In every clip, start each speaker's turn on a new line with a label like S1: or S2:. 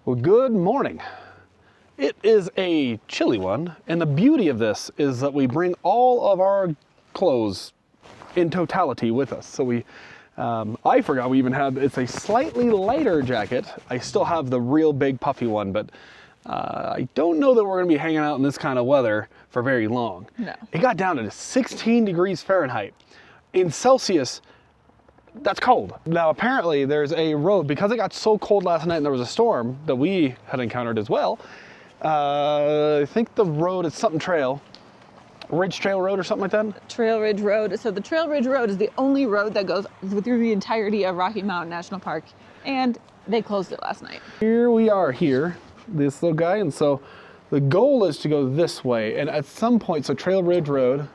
S1: Well, good morning. It is a chilly one, and the beauty of this is that we bring all of our clothes in totality with us. So I forgot we even have, it's a slightly lighter jacket. I still have the real big puffy one, but I don't know that we're gonna be hanging out in this kind of weather for very long.
S2: No.
S1: It got down to 16 degrees Fahrenheit. In Celsius, that's cold. Now apparently there's a road, because it got so cold last night and there was a storm that we had encountered as well. I think the road is something trail, Ridge Trail Road or something like that?
S2: Trail Ridge Road. So the Trail Ridge Road is the only road that goes through the entirety of Rocky Mountain National Park, and they closed it last night.
S1: Here we are here, this little guy, and so the goal is to go this way, and at some point, so Trail Ridge Road.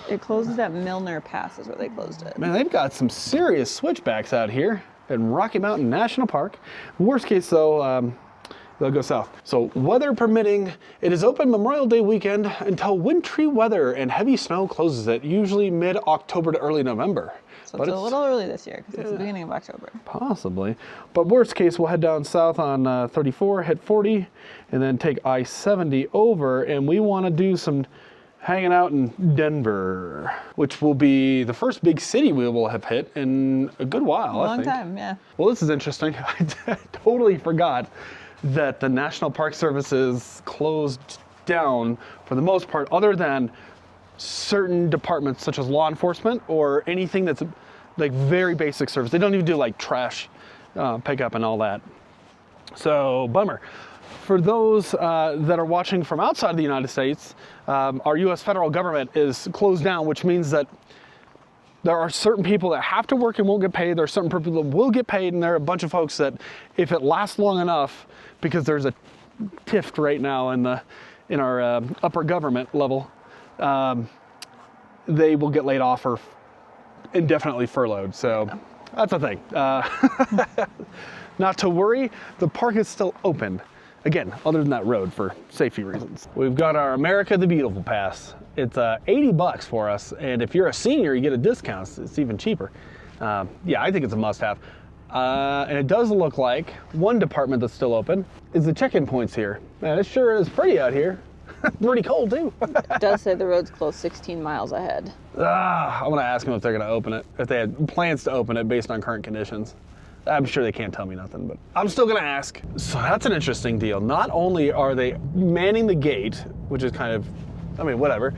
S2: It closes at Milner Pass is where they closed it.
S1: Man, they've got some serious switchbacks out here in Rocky Mountain National Park. Worst case though, they'll go south. So weather permitting, it is open Memorial Day weekend until wintry weather and heavy snow closes it, usually mid-October to early November.
S2: So it's a little early this year because it's the beginning of October.
S1: Possibly. But worst case, we'll head down south on 34, hit 40, and then take I-70 over, and we want to do some hanging out in Denver, which will be the first big city we will have hit in a good while, I think.
S2: Long time, yeah.
S1: Well, this is interesting. I totally forgot that the National Park Service is closed down for the most part, other than certain departments such as law enforcement or anything that's like very basic service. They don't even do like trash pickup and all that. So bummer. For those that are watching from outside of the United States, our US federal government is closed down, which means that there are certain people that have to work and won't get paid. There are certain people that will get paid, and there are a bunch of folks that, if it lasts long enough, because there's a tift right now in our upper government level, they will get laid off or indefinitely furloughed. So that's a thing. Not to worry, the park is still open. Again, other than that road for safety reasons. We've got our America the Beautiful Pass. It's 80 bucks for us, and if you're a senior, you get a discount. It's even cheaper. Yeah, I think it's a must-have. And it does look like one department that's still open is the check-in points here. Man, it sure is pretty out here. Pretty cold too.
S2: It does say the road's closed 16 miles ahead.
S1: I'm gonna ask them if they're gonna open it, if they had plans to open it based on current conditions. I'm sure they can't tell me nothing, but I'm still gonna ask. So that's an interesting deal. Not only are they manning the gate, which is kind of, I mean, whatever,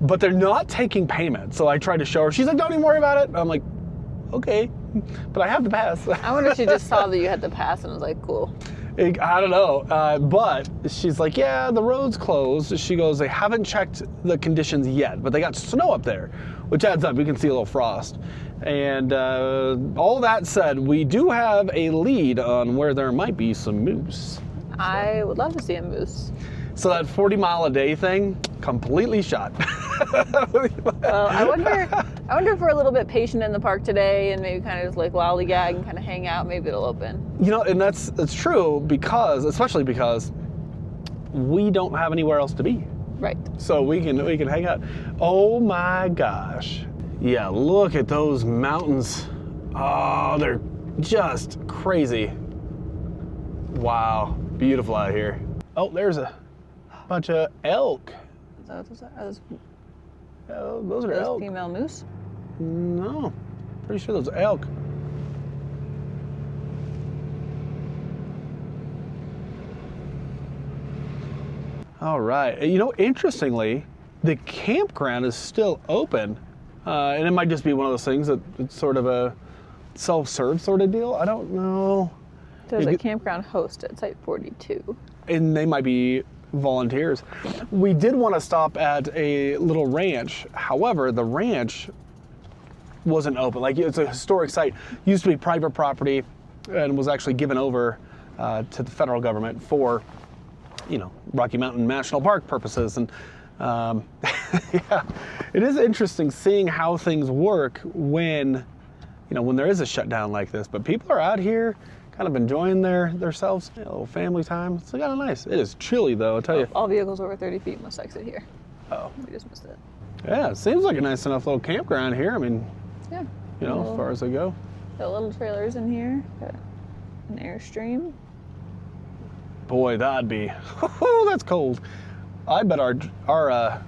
S1: but they're not taking payment. So I tried to show her, she's like, don't even worry about it. I'm like, okay, but I have the pass.
S2: I wonder if she just saw that you had the pass and was like, cool.
S1: I don't know, but she's like, yeah, the road's closed. She goes, they haven't checked the conditions yet, but they got snow up there, which adds up. You can see a little frost. And all that said, we do have a lead on where there might be some moose.
S2: I would love to see a moose.
S1: So that 40-mile-a-day thing, completely shot.
S2: Well, I wonder if we're a little bit patient in the park today and maybe kind of just like lollygag and kind of hang out, maybe it'll open.
S1: You know, and that's true because, especially because we don't have anywhere else to be.
S2: Right.
S1: So we can hang out. Oh my gosh. Yeah, look at those mountains. Oh, they're just crazy. Wow, beautiful out here. Oh, there's a bunch of elk.
S2: Are those
S1: Those are elk.
S2: female moose?
S1: No, pretty sure those are elk. All right, you know, interestingly, the campground is still open, and it might just be one of those things that it's sort of a self-serve sort of deal. I don't know.
S2: There's a campground host at Site 42.
S1: And they might be volunteers. We did want to stop at a little ranch. However, the ranch wasn't open. Like, it's a historic site. Used to be private property and was actually given over to the federal government for, you know, Rocky Mountain National Park purposes. And yeah, it is interesting seeing how things work when, you know, when there is a shutdown like this. But people are out here kind of enjoying themselves, a little family time. It's kind of nice. It is chilly though, I'll tell you.
S2: All vehicles over 30 feet must exit here.
S1: Oh.
S2: We just missed it.
S1: Yeah, it seems like a nice enough little campground here. I mean,
S2: Yeah.
S1: you know, as far as they go.
S2: Got little trailers in here. Got an Airstream.
S1: Boy, that'd be, oh, that's cold. I bet our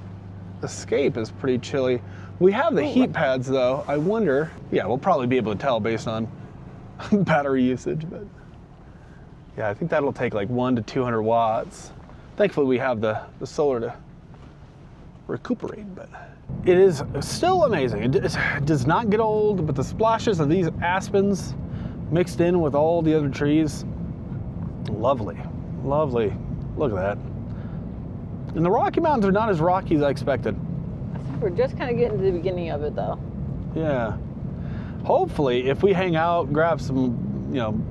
S1: escape is pretty chilly. We have the heat pads though. I wonder, yeah, we'll probably be able to tell based on battery usage, but yeah, I think that'll take like 1 to 200 watts. Thankfully we have the solar to recuperate, but it is still amazing. It does not get old, but the splashes of these aspens mixed in with all the other trees, lovely, lovely. Look at that. And the Rocky Mountains are not as rocky as I expected.
S2: I think we're just kind of getting to the beginning of it though.
S1: Yeah. Hopefully, if we hang out, grab some,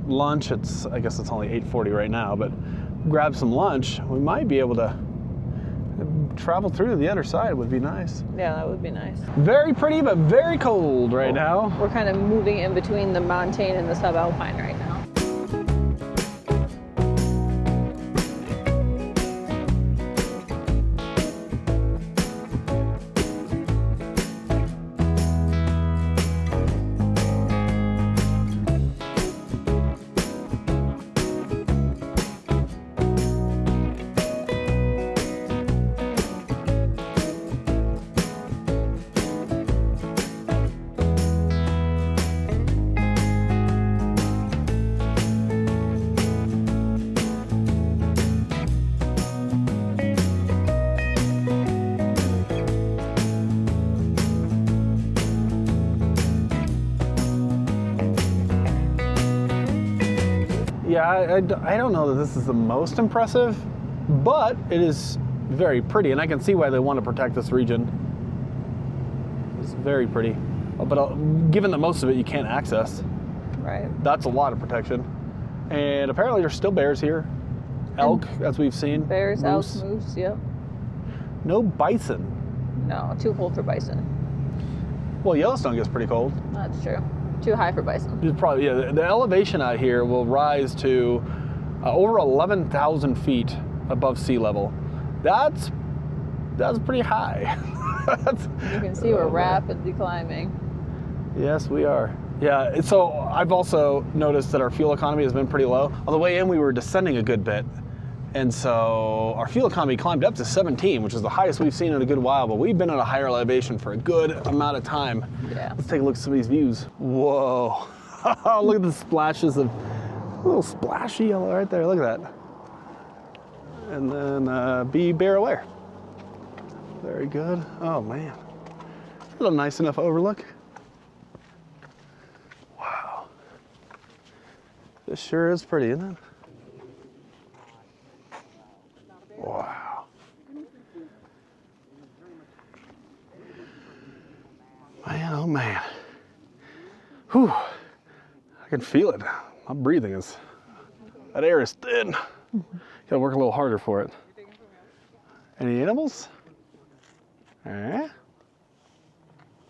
S1: lunch, I guess it's only 8:40 right now, but grab some lunch, we might be able to travel through to the other side. Would be nice.
S2: Yeah, that would be nice.
S1: Very pretty, but very cold right now.
S2: We're kind of moving in between the montane and the subalpine right now.
S1: Yeah, I don't know that this is the most impressive, but it is very pretty, and I can see why they want to protect this region. It's very pretty, but given that most of it you can't access,
S2: right?
S1: That's a lot of protection. And apparently there's still bears here, elk, as we've seen.
S2: Bears,
S1: moose.
S2: elk, moose, yep.
S1: No bison.
S2: No, too cold for bison.
S1: Well, Yellowstone gets pretty cold.
S2: That's true. Too high for bison.
S1: It's probably, yeah, the elevation out here will rise to over 11,000 feet above sea level. That's pretty high.
S2: You can see we're rapidly climbing.
S1: Yes, we are. Yeah, so I've also noticed that our fuel economy has been pretty low. On the way in, we were descending a good bit. And so our fuel economy climbed up to 17, which is the highest we've seen in a good while, but we've been at a higher elevation for a good amount of time.
S2: Yeah.
S1: Let's take a look at some of these views. Whoa. Look at the splashes of, a little splashy yellow right there, look at that. And then be bear aware. Very good. Oh man. Is that a nice enough overlook? Wow. This sure is pretty, isn't it? Wow. Man, oh man. Whew. I can feel it. My breathing is, that air is thin. Gotta work a little harder for it. Any animals?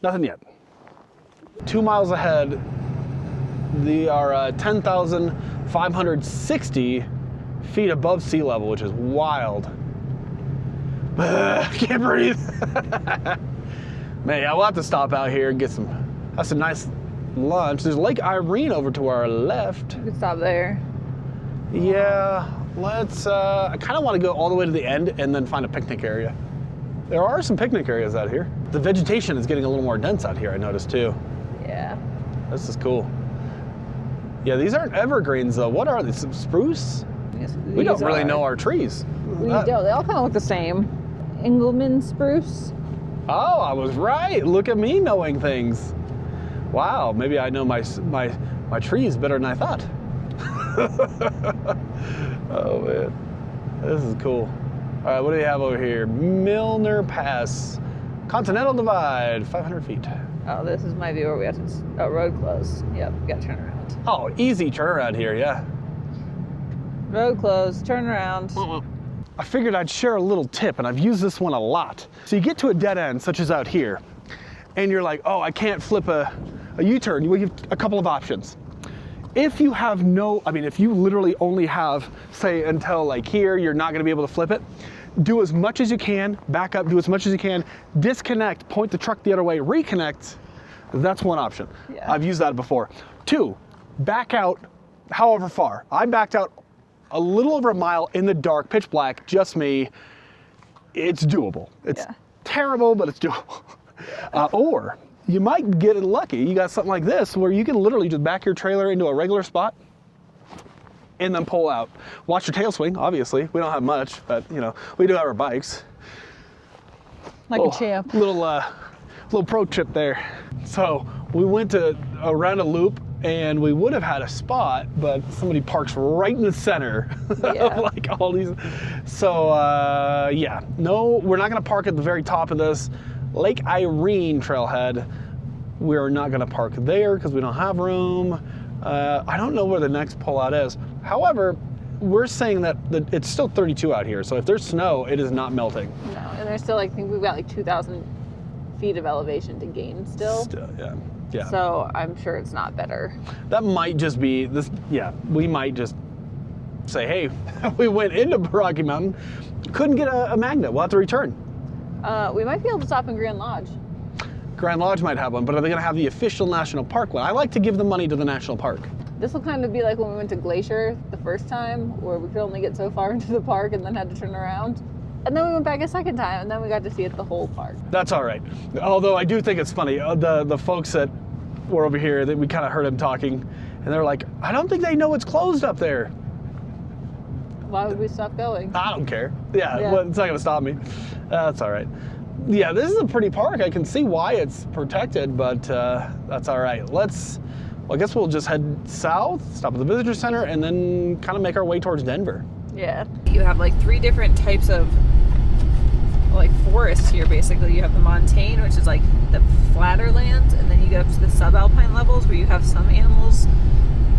S1: Nothing yet. 2 miles ahead, they are 10,560 feet above sea level, which is wild. Can't breathe. Man, yeah, we'll have to stop out here and get have some nice lunch. There's Lake Irene over to our left.
S2: We could stop there.
S1: Yeah, let's, I kind of want to go all the way to the end and then find a picnic area. There are some picnic areas out here. The vegetation is getting a little more dense out here, I noticed too.
S2: Yeah.
S1: This is cool. Yeah, these aren't evergreens though. What are these, some spruce?
S2: Yes,
S1: We don't really know our trees.
S2: We don't. They all kind of look the same. Engelmann spruce.
S1: Oh, I was right. Look at me knowing things. Wow, maybe I know my trees better than I thought. Oh man, this is cool. All right, what do we have over here? Milner Pass, Continental Divide, 500 feet.
S2: Oh, this might be where we have to, road closed. Yep, we got to turn around.
S1: Oh, easy turnaround here, yeah.
S2: Road closed, turn around.
S1: I figured I'd share a little tip, and I've used this one a lot. So you get to a dead end, such as out here, and you're like, oh, I can't flip a U-turn. You have a couple of options. If you have if you literally only have, say, until like here, you're not gonna be able to flip it, do as much as you can, back up, do as much as you can, disconnect, point the truck the other way, reconnect. That's one option.
S2: Yeah.
S1: I've used that before. 2, back out however far. I backed out a little over a mile in the dark, pitch black, just me, it's doable. It's terrible, but it's doable. Or you might get lucky. You got something like this where you can literally just back your trailer into a regular spot and then pull out. Watch your tail swing, obviously. We don't have much, but you know, we do have our bikes.
S2: Like a champ.
S1: Little pro tip there. So we went around a loop and we would have had a spot, but somebody parks right in the center of like all these. So yeah, no, we're not gonna park at the very top of this Lake Irene trailhead. We're not gonna park there because we don't have room. I don't know where the next pullout is. However, we're saying that it's still 32 out here. So if there's snow, it is not melting.
S2: No, and there's still, I think we've got like 2,000 feet of elevation to gain still.
S1: Yeah.
S2: So I'm sure it's not better.
S1: That might just be this. Yeah, we might just say, hey, we went into Rocky Mountain, couldn't get a magnet. We'll have to return.
S2: We might be able to stop in Grand Lodge.
S1: Grand Lodge might have one, but are they going to have the official national park one? I like to give the money to the national park.
S2: This will kind of be like when we went to Glacier the first time, where we could only get so far into the park and then had to turn around. And then we went back a second time, and then we got to see it the whole park. That's
S1: all right. Although I do think it's funny, the folks that were over here, that we kind of heard them talking, and they're like, I don't think they know it's closed up there.
S2: Why would we stop going?
S1: I don't care. Yeah. Well, it's not going to stop me. That's all right. Yeah, this is a pretty park. I can see why it's protected, but that's all right. Well, I guess we'll just head south, stop at the visitor center, and then kind of make our way towards Denver.
S2: Yeah. You have like 3 different types of like forests here, basically. You have the montane, which is like the flatter lands, and then you get up to the subalpine levels where you have some animals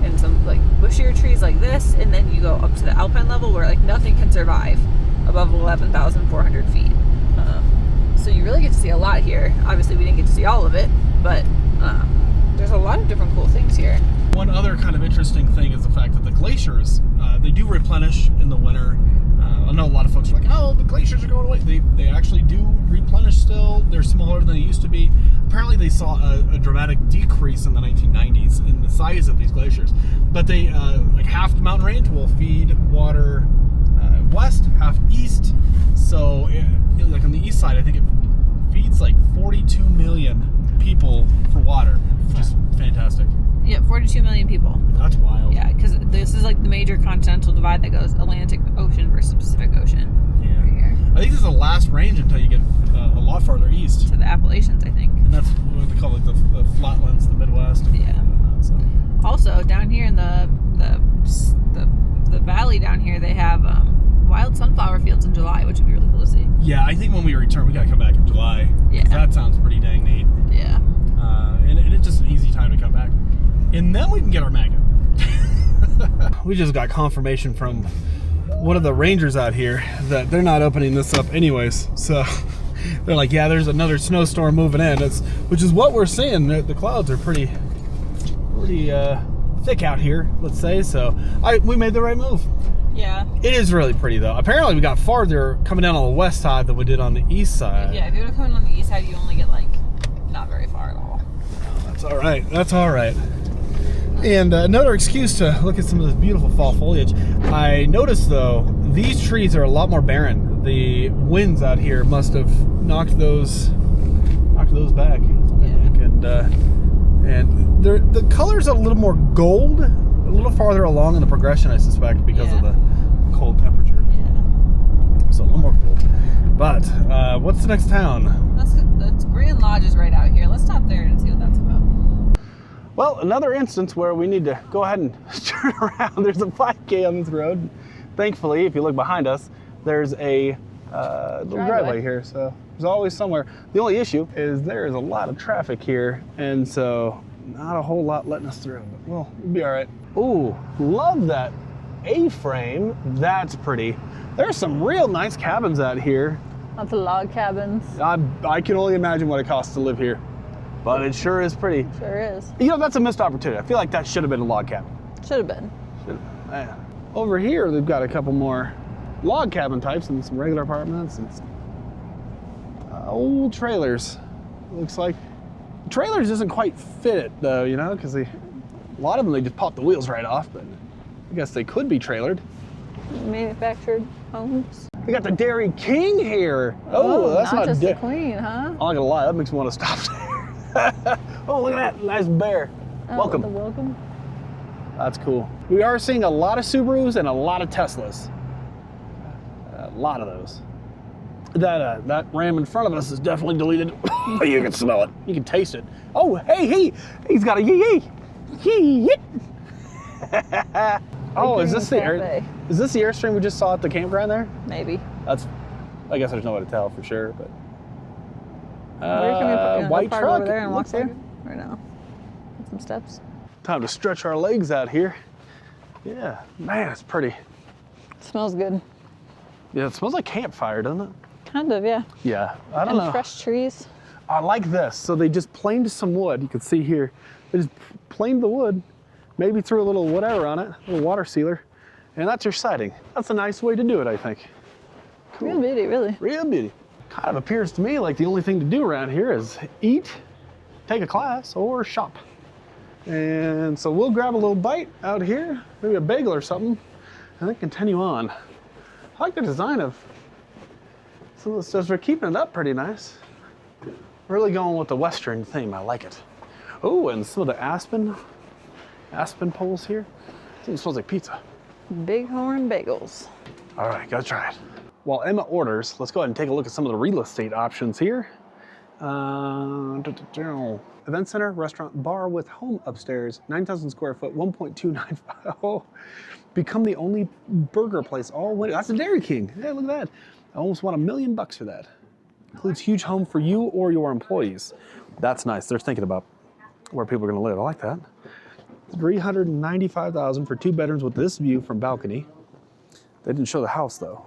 S2: and some like bushier trees like this, and then you go up to the alpine level where like nothing can survive above 11,400 feet. So you really get to see a lot here. Obviously we didn't get to see all of it, but there's a lot of different cool things here.
S1: One other kind of interesting thing is the fact that the glaciers, they do replenish in the winter. I know a lot of folks are like, oh, the glaciers are going away. They actually do replenish still. They're smaller than they used to be. Apparently they saw a dramatic decrease in the 1990s in the size of these glaciers. But they, like half the mountain range will feed water west, half east. So like on the east side, I think it feeds like 42 million people for water, which is fantastic.
S2: Yeah, 42 million people.
S1: That's wild.
S2: Yeah, because this is like the major continental divide that goes Atlantic Ocean versus Pacific Ocean.
S1: Yeah. Right here. I think this is the last range until you get a lot farther east.
S2: To the Appalachians, I think.
S1: And that's what they call like the flatlands, the Midwest.
S2: Yeah.
S1: So.
S2: Also, down here in the valley down here, they have wild sunflower fields in July, which would be really cool to see.
S1: Yeah, I think when we return, we gotta come back in July.
S2: Yeah.
S1: That sounds pretty dang neat.
S2: Yeah.
S1: And it's just an easy time to come back. And then we can get our magnet. We just got confirmation from one of the rangers out here that they're not opening this up anyways. So they're like, yeah, there's another snowstorm moving in. Which is what we're seeing. The clouds are pretty thick out here, let's say. So we made the right move.
S2: Yeah.
S1: It is really pretty though. Apparently we got farther coming down on the west side than we did on the east side.
S2: Yeah, if you're coming on the east side, you only get like not very far at all.
S1: No, that's all right. That's all right. And another excuse to look at some of this beautiful fall foliage. I noticed though, these trees are a lot more barren. The winds out here must have knocked those back.
S2: Yeah.
S1: And the color's a little more gold, a little farther along in the progression, I suspect, because of the cold temperature.
S2: Yeah.
S1: So a little more gold. But what's the next town?
S2: That's Grand Lodge is right out here. Let's stop there and see what that's about.
S1: Well, another instance where we need to go ahead and turn around. There's a 5K on this road. Thankfully, if you look behind us, there's a little driveway here, so there's always somewhere. The only issue is there is a lot of traffic here, and so not a whole lot letting us through, but we'll be all right. Ooh, love that A-frame. That's pretty. There's some real nice cabins out here.
S2: Lots of log cabins.
S1: I can only imagine what it costs to live here, but it sure is pretty.
S2: Sure is.
S1: You know, that's a missed opportunity. I feel like that should have been a log cabin.
S2: Should have been.
S1: Yeah. Over here, they've got a couple more log cabin types and some regular apartments and old trailers. Looks like trailers doesn't quite fit it though, you know, because a lot of them, they just pop the wheels right off, but I guess they could be trailered.
S2: manufactured homes.
S1: We got the Dairy King here. Oh, that's not
S2: just the queen, huh?
S1: I'm not gonna lie, that makes me want to stop there. Oh, look at that, nice bear.
S2: Oh,
S1: Welcome.
S2: the welcome.
S1: That's cool. We are seeing a lot of Subarus and a lot of Teslas. A lot of those. That Ram in front of us is definitely deleted. You can smell it. You can taste it. Oh, hey, he's got a yee. Oh, is this the Airstream we just saw at the campground there?
S2: Maybe.
S1: I guess there's no way to tell for sure, but.
S2: Where can we
S1: white
S2: park
S1: truck
S2: over there and walk
S1: there?
S2: Or no? Get some steps.
S1: Time to stretch our legs out here. Yeah, man, it's pretty.
S2: Smells good.
S1: Yeah, it smells like campfire, doesn't it?
S2: Kind of, yeah.
S1: Yeah, I don't know.
S2: Fresh trees.
S1: I like this. So they just planed some wood. You can see here. They just planed the wood, maybe threw a little whatever on it, a little water sealer, and that's your siding. That's a nice way to do it, I think. Cool.
S2: Real beauty, really.
S1: Real beauty. Kind of appears to me like the only thing to do around here is eat, take a class, or shop. And so we'll grab a little bite out here, maybe a bagel or something, and then continue on. I like the design of some of the stuff. We're keeping it up pretty nice. Really going with the Western theme. I like it. Oh, and some of the aspen poles here. I think it smells like pizza.
S2: Bighorn bagels.
S1: All right, gotta try it. While Emma orders, let's go ahead and take a look at some of the real estate options here. Event center, restaurant, bar with home upstairs, 9,000 square foot, 1.295. Oh, become the only burger place all winter. That's a Dairy King. Hey, look at that. I almost want $1 million for that. Includes huge home for you or your employees. That's nice. They're thinking about where people are going to live. I like that. $395,000 for 2 bedrooms with this view from balcony. They didn't show the house though.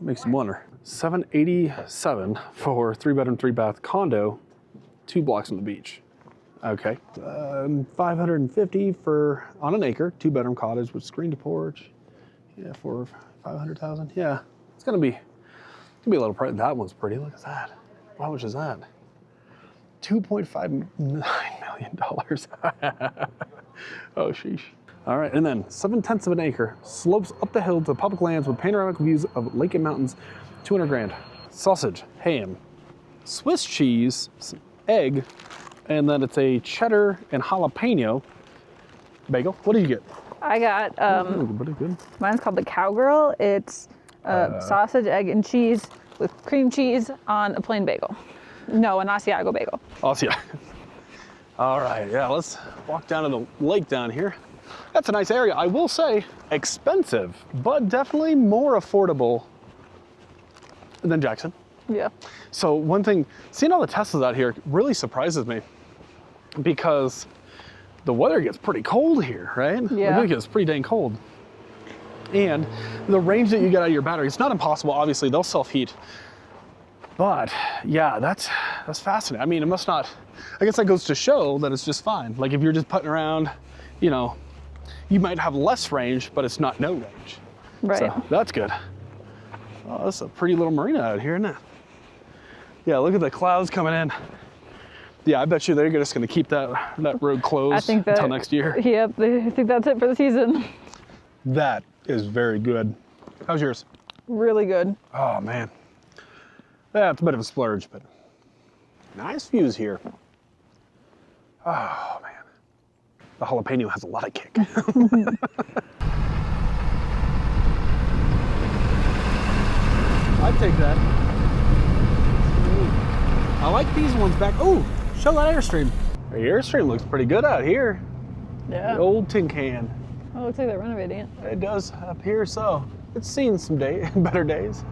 S1: Makes you wonder. $787 for 3 bedroom, 3 bath condo, 2 blocks from the beach. Okay. $550 for on an acre, 2 bedroom cottage with screen to porch. Yeah, for $500,000. Yeah, it's gonna be a little price. That one's pretty. Look at that. How much is that? $2.59 million. Oh, sheesh. All right, and then 7/10 of an acre, slopes up the hill to public lands with panoramic views of lake and mountains, 200 grand. Sausage, ham, Swiss cheese, some egg, and then it's a cheddar and jalapeno bagel. What did you get?
S2: I got,
S1: Pretty good.
S2: mine's called the Cowgirl. It's sausage, egg, and cheese with cream cheese on a plain bagel. No, an Asiago bagel.
S1: Awesome. All right, yeah, let's walk down to the lake down here. That's a nice area. I will say expensive, but definitely more affordable than Jackson.
S2: Yeah.
S1: So one thing, seeing all the Teslas out here really surprises me because the weather gets pretty cold here, right?
S2: Yeah.
S1: It gets pretty dang cold. And the range that you get out of your battery, it's not impossible, obviously, they'll self-heat. But yeah, that's fascinating. I mean, it must not, I guess that goes to show that it's just fine. Like if you're just putting around, you know, you might have less range, but it's not no range.
S2: Right.
S1: So that's good. Oh, that's a pretty little marina out here, isn't it? Yeah, look at the clouds coming in. Yeah, I bet you they're just going to keep that road closed until next year.
S2: Yep, I think that's it for the season.
S1: That is very good. How's yours?
S2: Really good.
S1: Oh, man. Yeah, it's a bit of a splurge, but nice views here. Oh, man. The jalapeno has a lot of kick. I'd take that. I like these ones back. Oh, show that Airstream. The Airstream looks pretty good out here.
S2: Yeah.
S1: The old tin can.
S2: Oh, looks like they're renovating it.
S1: It does up here, so it's seen some better days.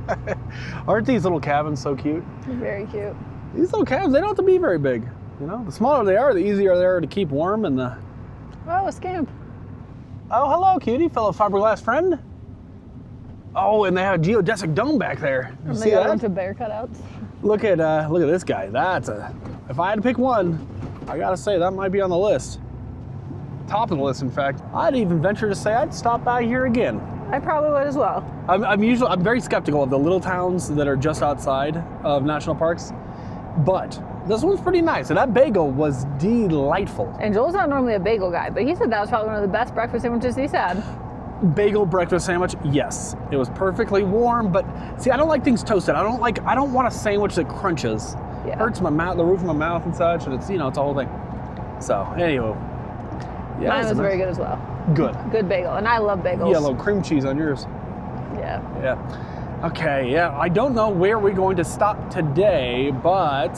S1: Aren't these little cabins so cute?
S2: Very cute.
S1: These little cabins, they don't have to be very big. You know, the smaller they are, the easier they are to keep warm and the...
S2: Oh, a scamp.
S1: Oh, hello, cutie, fellow fiberglass friend. Oh, and they have a geodesic dome back there. You
S2: And
S1: see
S2: they got a
S1: that?
S2: bunch of bear cutouts.
S1: Look at this guy. If I had to pick one, I gotta say that might be on the list. Top of the list, in fact. I'd even venture to say I'd stop by here again.
S2: I probably would as well.
S1: I'm very skeptical of the little towns that are just outside of national parks, but this one's pretty nice, and that bagel was delightful.
S2: And Joel's not normally a bagel guy, but he said that was probably one of the best breakfast sandwiches he's had.
S1: bagel breakfast sandwich, yes. It was perfectly warm, but see, I don't like things toasted. I don't want a sandwich that crunches.
S2: Yeah.
S1: Hurts my mouth, the roof of my mouth and such, and it's, it's a whole thing. So, anyway. Yeah,
S2: Mine was very good as well.
S1: Good.
S2: Good bagel, and I love bagels.
S1: Yeah, a little cream cheese on yours.
S2: Yeah.
S1: Yeah. Okay, yeah, I don't know where we're going to stop today, but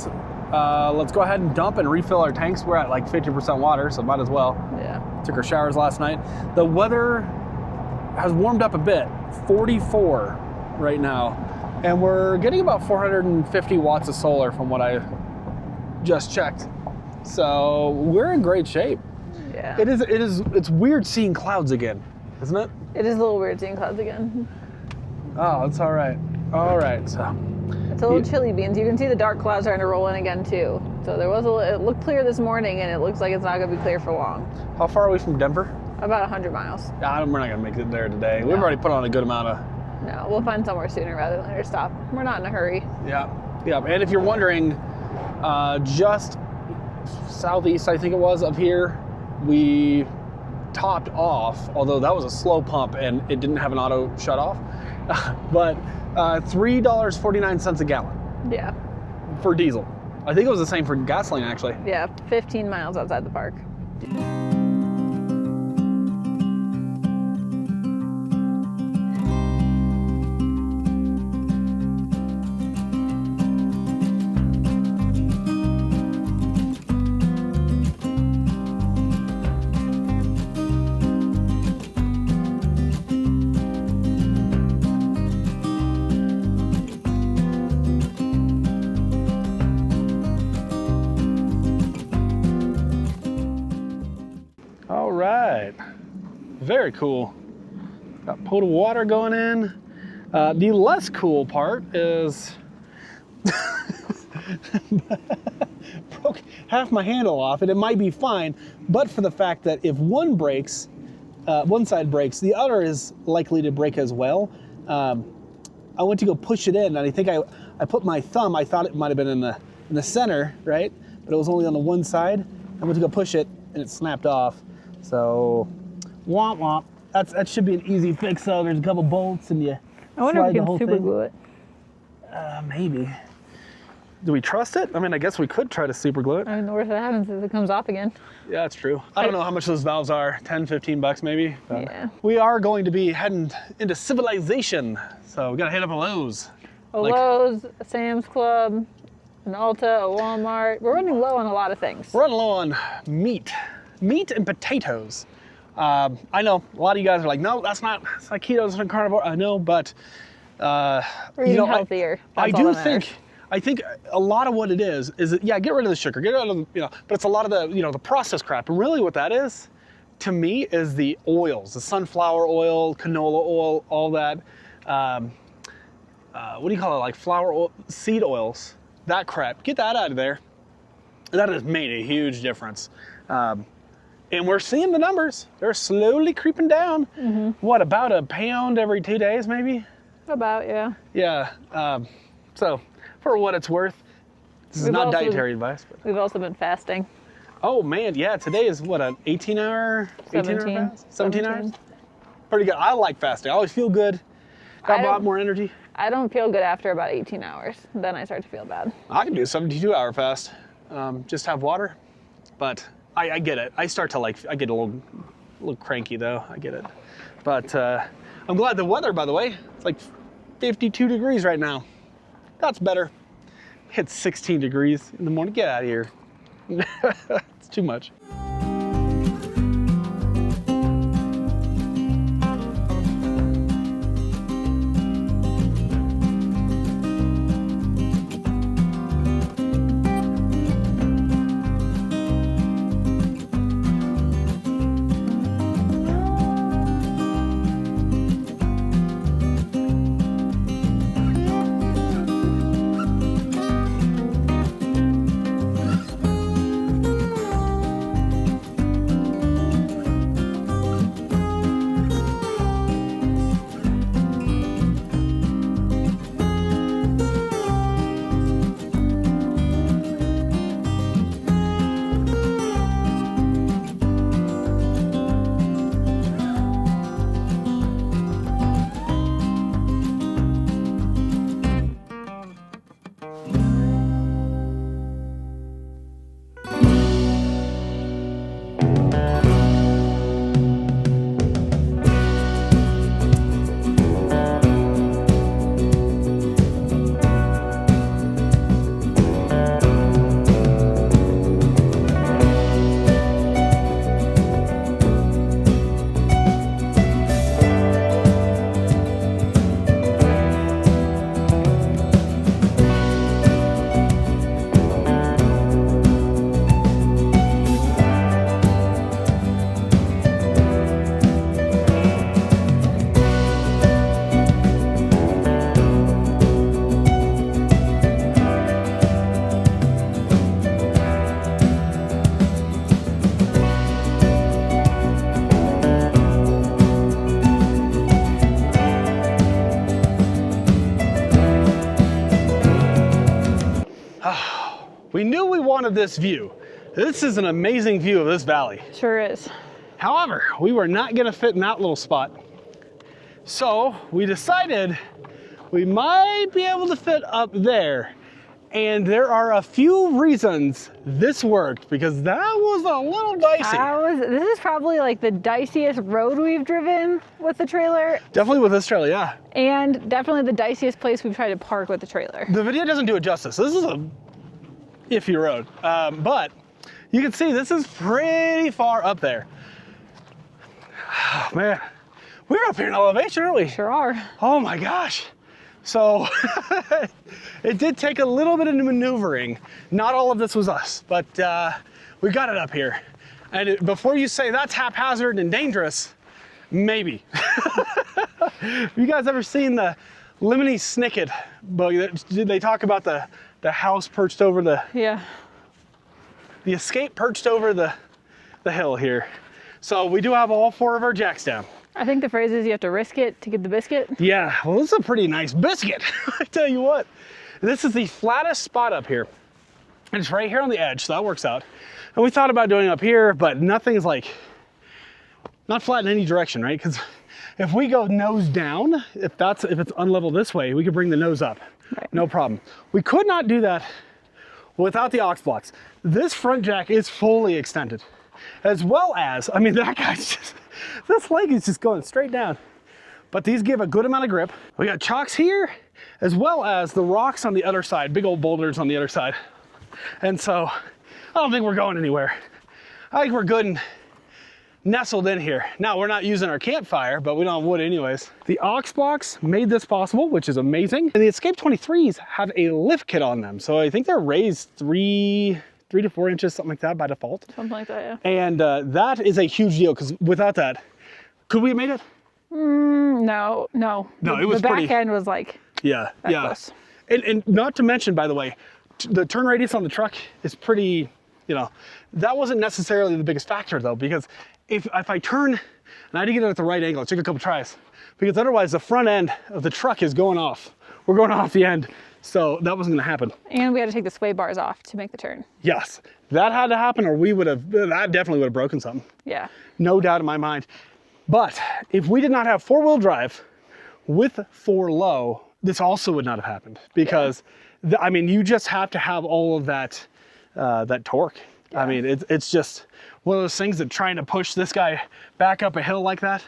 S1: let's go ahead and dump and refill our tanks. We're at like 50% water, so might as well.
S2: Yeah.
S1: Took our showers last night. The weather has warmed up a bit, 44 right now, and we're getting about 450 watts of solar from what I just checked. So we're in great shape.
S2: Yeah.
S1: It's weird seeing clouds again, isn't it?
S2: It is a little weird seeing clouds again.
S1: Oh, it's all right. All right, so.
S2: It's a little chilly beans. You can see the dark clouds starting to roll in again too. So it looked clear this morning, and it looks like it's not going to be clear for long.
S1: How far are we from Denver?
S2: About 100 miles.
S1: We're not going to make it there today.
S2: No.
S1: We've already put on a good amount of...
S2: No, we'll find somewhere sooner rather than later stop. We're not in a hurry.
S1: Yeah. And if you're wondering, just southeast, I think it was, of here, we topped off, although that was a slow pump and it didn't have an auto shut off, but $3.49 a gallon.
S2: Yeah.
S1: For diesel. I think it was the same for gasoline, actually.
S2: Yeah, 15 miles outside the park.
S1: All right, very cool. Got pot of water going in. The less cool part is broke half my handle off, and it might be fine, but for the fact that if one breaks, one side breaks, the other is likely to break as well. I went to go push it in, and I think I put my thumb. I thought it might have been in the center, right? But it was only on the one side. I went to go push it, and it snapped off. So, womp womp. That should be an easy fix. So there's a couple bolts, and you
S2: I wonder if
S1: slide
S2: we can super glue it.
S1: Maybe. Do we trust it? I mean, I guess we could try to super glue it.
S2: I mean, the worst that happens is it comes off again.
S1: Yeah, that's true. I don't know how much those valves are, 10, 15 bucks maybe. But
S2: Yeah.
S1: we are going to be heading into civilization. So we gotta hit up a Lowe's.
S2: A Lowe's, a Sam's Club, an Ulta, a Walmart. We're running low on a lot of things.
S1: We're running low on meat and potatoes. I know a lot of you guys are like, no, it's not keto, it's not carnivore. I know, but
S2: We're eating healthier.
S1: I think a lot of what it is that, yeah, get rid of the sugar, get rid of the, but it's a lot of the, the processed crap. And really what that is, to me, is the oils, the sunflower oil, canola oil, all that. What do you call it? Like flower oil, seed oils, that crap. Get that out of there. That has made a huge difference. And we're seeing the numbers. They're slowly creeping down. Mm-hmm. What, about a pound every 2 days, maybe?
S2: About, yeah.
S1: Yeah. So, for what it's worth, this is not dietary advice. But.
S2: We've also been fasting.
S1: Oh, man, yeah. Today is, what, an 18-hour?
S2: 17
S1: fast? 17 hours? Pretty good. I like fasting. I always feel good. Got a lot more energy.
S2: I don't feel good after about 18 hours. Then I start to feel bad.
S1: I can do a 72-hour fast. Just have water. But I get it. I start to I get a little cranky though. I get it. But I'm glad the weather, by the way, it's like 52 degrees right now. That's better. Hit 16 degrees in the morning. Get out of here. It's too much. We knew we wanted this view. This is an amazing view of this valley.
S2: Sure is.
S1: However, we were not gonna fit in that little spot. So we decided we might be able to fit up there. And there are a few reasons this worked, because that was a little dicey.
S2: This is probably like the diciest road we've driven with the trailer.
S1: Definitely with this trailer, yeah.
S2: And definitely the diciest place we've tried to park with the trailer.
S1: The video doesn't do it justice. This is a iffy road, but you can see this is pretty far up there. Oh, man, we're up here in elevation, aren't we?
S2: Sure are.
S1: Oh my gosh. So it did take a little bit of maneuvering. Not all of this was us, but we got it up here. And before you say that's haphazard and dangerous, maybe. Have you guys ever seen the Lemony Snicket book? Did they talk about the house perched over the escape perched over the hill here? So we do have all 4 of our jacks down.
S2: I think the phrase is you have to risk it to get the biscuit.
S1: Yeah, well, this is a pretty nice biscuit. I tell you what, this is the flattest spot up here. And it's right here on the edge, so that works out. And we thought about doing it up here, but nothing's like, not flat in any direction, right? Because if we go nose down, if it's unlevel this way, we could bring the nose up.
S2: Right.
S1: No problem. We could not do that without the aux blocks. This front jack is fully extended, as well as, I mean, that guy's just, this leg is just going straight down. But these give a good amount of grip. We got chocks here, as well as the rocks on the other side, big old boulders on the other side. And so I don't think we're going anywhere. I think we're good and nestled in here. Now, we're not using our campfire, but we don't have wood anyways. The aux blocks made this possible, which is amazing. And the Escape 23s have a lift kit on them. So I think they're raised 3 to 4 inches, something like that by default.
S2: Something like that, yeah.
S1: And that is a huge deal, because without that, could we have made it?
S2: No.
S1: No, it was
S2: the back
S1: pretty,
S2: end was like
S1: close. And not to mention, by the way, the turn radius on the truck is pretty, you know, that wasn't necessarily the biggest factor though, because if I turn, and I had to get it at the right angle, it took a couple tries, because otherwise the front end of the truck is going off. We're going off the end. So that wasn't gonna happen.
S2: And we had to take the sway bars off to make the turn.
S1: Yes, that had to happen, or that definitely would have broken something.
S2: Yeah.
S1: No doubt in my mind. But if we did not have 4-wheel drive with 4 low, this also would not have happened, because I mean, you just have to have all of that, that torque. Yeah. I mean, it's just one of those things that trying to push this guy back up a hill like that.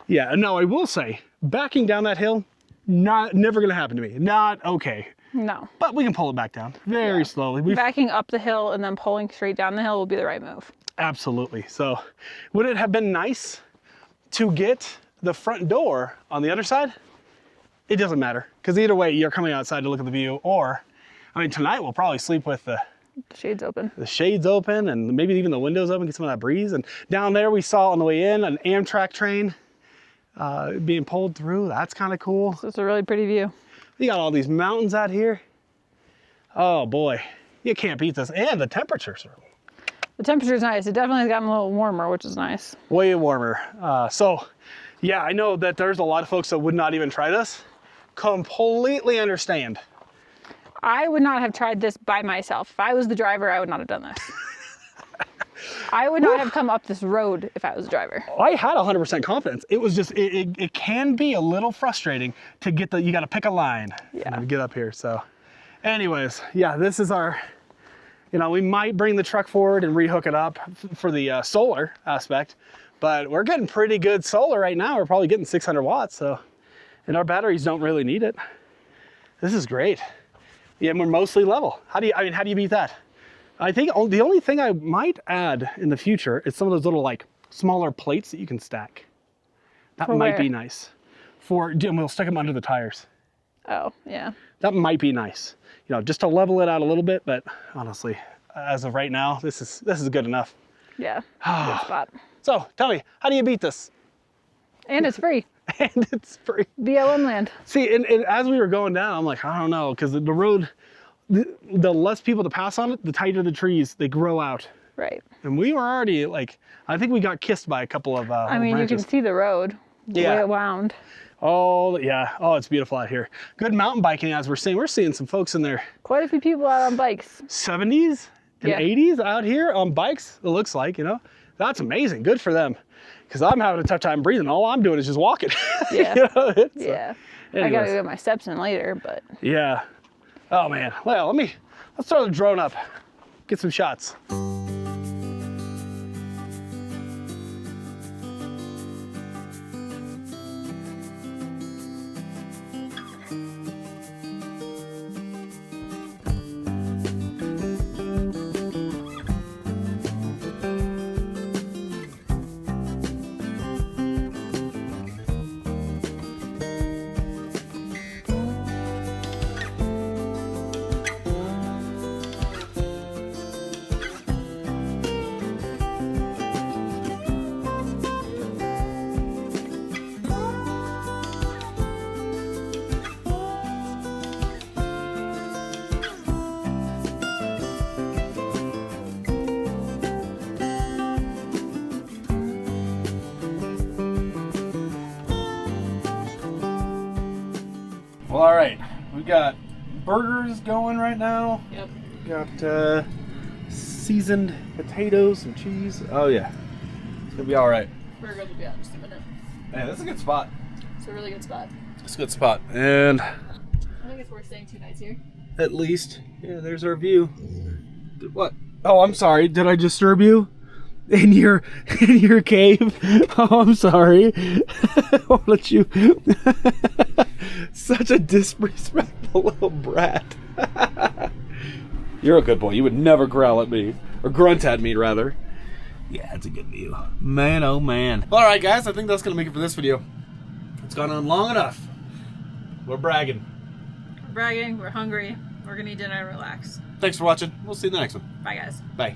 S1: Yeah, no, I will say, backing down that hill, never gonna happen to me. Not okay.
S2: No.
S1: But we can pull it back down very slowly.
S2: Backing up the hill and then pulling straight down the hill will be the right move.
S1: Absolutely. So would it have been nice to get the front door on the other side? It doesn't matter, because either way, you're coming outside to look at the view, or, I mean, tonight we'll probably sleep with the
S2: shades open.
S1: The shades open, and maybe even the windows open, get some of that breeze. And down there we saw on the way in an Amtrak train being pulled through. That's kind of cool.
S2: So it's a really pretty view.
S1: You got all these mountains out here. Oh boy, you can't beat this. And the temperatures are...
S2: The temperature's nice. It definitely has gotten a little warmer, which is nice.
S1: Way warmer. So yeah, I know that there's a lot of folks that would not even try this. Completely understand.
S2: I would not have tried this by myself. If I was the driver, I would not have done this. I would not have come up this road if I was the driver.
S1: I had 100% confidence. It was just, it can be a little frustrating to get you got to pick a line to get up here. So anyways, yeah, this is our, you know, we might bring the truck forward and rehook it up for the solar aspect, but we're getting pretty good solar right now. We're probably getting 600 watts. So, and our batteries don't really need it. This is great. Yeah, and we're mostly level. How do you beat that? I think the only thing I might add in the future is some of those little like smaller plates that you can stack. That might be nice. And we'll stick them under the tires.
S2: Oh, yeah.
S1: That might be nice. You know, just to level it out a little bit, but honestly, as of right now, this is good enough.
S2: Yeah, good spot.
S1: So tell me, how do you beat this?
S2: And it's free.
S1: And it's free.
S2: BLM land.
S1: See, and as we were going down, I'm like, I don't know, because the road, the less people to pass on it, the tighter the trees, they grow out.
S2: Right.
S1: And we were already like, I think we got kissed by a couple of
S2: I mean, branches. You can see the road, the way it wound.
S1: Oh, yeah. Oh, it's beautiful out here. Good mountain biking, as we're seeing. We're seeing some folks in their
S2: Quite a few people out on bikes.
S1: 70s and
S2: Yeah.
S1: 80s out here on bikes, it looks like, you know. That's amazing. Good for them. Because I'm having a tough time breathing. All I'm doing is just walking.
S2: Yeah.
S1: You know,
S2: Yeah. I
S1: anyways.
S2: gotta get my steps in later, but
S1: Yeah. Oh, man. Well, let's throw the drone up. Get some shots. Well, all right. We got burgers going right now.
S2: yep.
S1: We got seasoned potatoes, some cheese. Oh, yeah. It's going to be all right.
S2: Burgers will be out in just a minute.
S1: Man, this is a good spot.
S2: It's a really good spot.
S1: It's a good spot. And
S2: I think it's worth staying 2 nights here.
S1: at least, yeah, there's our view. What? Oh, I'm sorry. Did I disturb you? In your cave? Oh, I'm sorry. I'll let you. Such a disrespectful little brat. You're a good boy. You would never growl at me. Or grunt at me, rather. Yeah, it's a good view. Man, oh man. All right, guys. I think that's going to make it for this video. It's gone on long enough. We're bragging.
S2: We're bragging, we're hungry, we're gonna eat dinner and relax.
S1: Thanks for watching. We'll see you in the next one.
S2: Bye, guys.
S1: Bye.